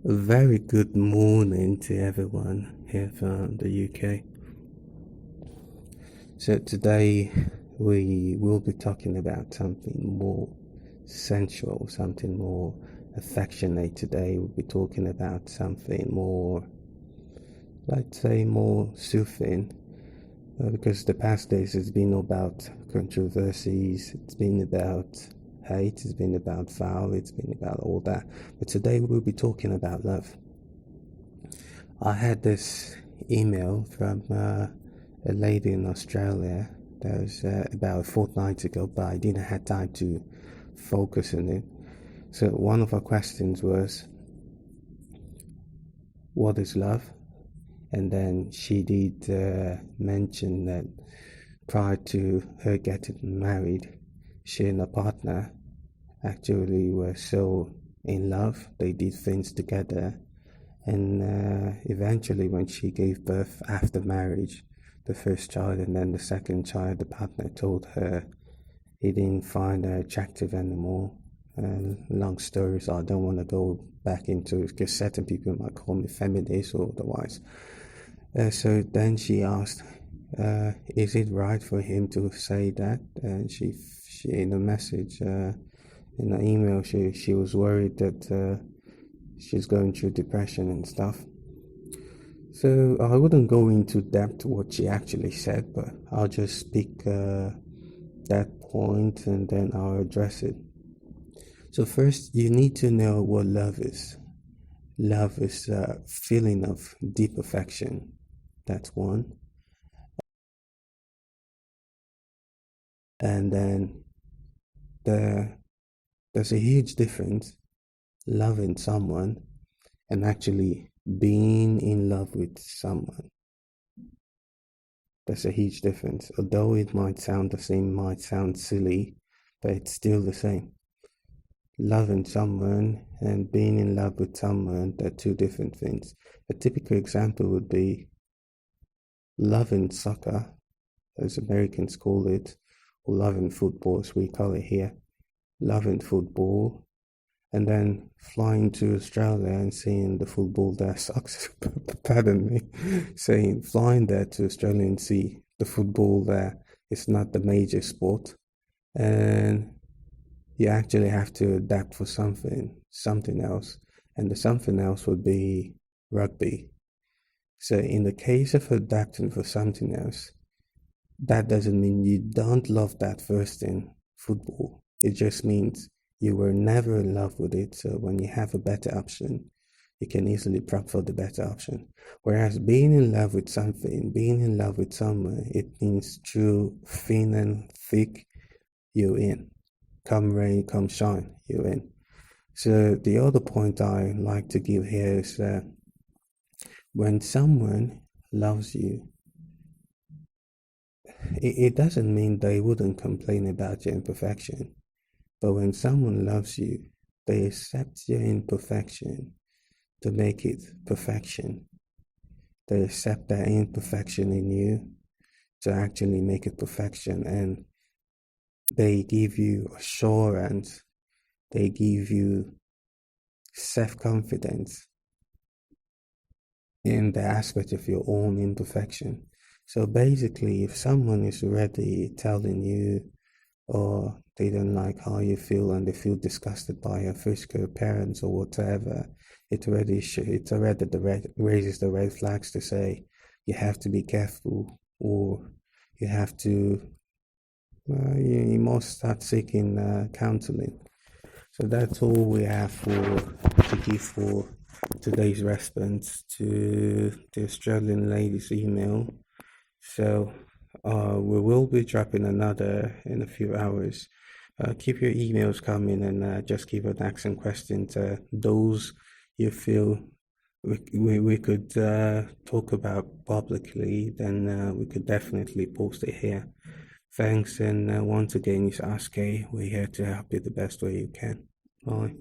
A very good morning to everyone here from the UK. So today we will be talking about something more sensual, something more affectionate. Today we'll be talking about something more, let's say, more soothing. Because the past days it's been about controversies, it's been about hate, it's been about foul, it's been about all that. But today we'll be talking about love. I had this email from a lady in Australia that was about a fortnight ago, but I didn't have time to focus on it. So one of her questions was, "What is love?" And then she did mention that prior to her getting married, she and her partner actually were so in love. They did things together. And eventually, when she gave birth after marriage, the first child and then the second child, the partner told her he didn't find her attractive anymore. Long story, so I don't want to go back into it because certain people might call me feminist or otherwise. So then she asked, "Is it right for him to say that?" And she in a message, in an email, she was worried that she's going through depression and stuff. So I wouldn't go into depth what she actually said, but I'll just speak that point and then I'll address it. So first, you need to know what love is. Love is a feeling of deep affection. That's one. And then there's a huge difference loving someone and actually being in love with someone. There's a huge difference. Although it might sound the same, might sound silly, but it's still the same. Loving someone and being in love with someone, they're two different things. A typical example would be loving soccer, as Americans call it, or loving football, as we call it here. Loving football and then flying to Australia and seeing the football there sucks. Pardon me, saying flying there to Australia and see the football there is not the major sport, and you actually have to adapt for something else, and the something else would be rugby. So in the case of adapting for something else, that doesn't mean you don't love that first thing, football. It just means you were never in love with it, so when you have a better option, you can easily prep for the better option. Whereas being in love with something, being in love with someone, it means through thin and thick, you're in. Come rain, come shine, you're in. So the other point I like to give here is that when someone loves you, it doesn't mean they wouldn't complain about your imperfection. But when someone loves you, they accept your imperfection to make it perfection. They accept that imperfection in you to actually make it perfection. And they give you assurance, they give you self confidence in the aspect of your own imperfection. So basically, if someone is already telling you, or they don't like how you feel and they feel disgusted by your physical appearance or whatever, it already raises the red flags to say you have to be careful, or you have to you must start seeking counseling. So that's all we have to give for today's response to the Australian lady's email. So we will be dropping another in a few hours. Keep your emails coming and just keep on asking questions. Those you feel we could talk about publicly, then we could definitely post it here. Thanks, and once again, it's Ask. We're here to help you the best way you can. Bye.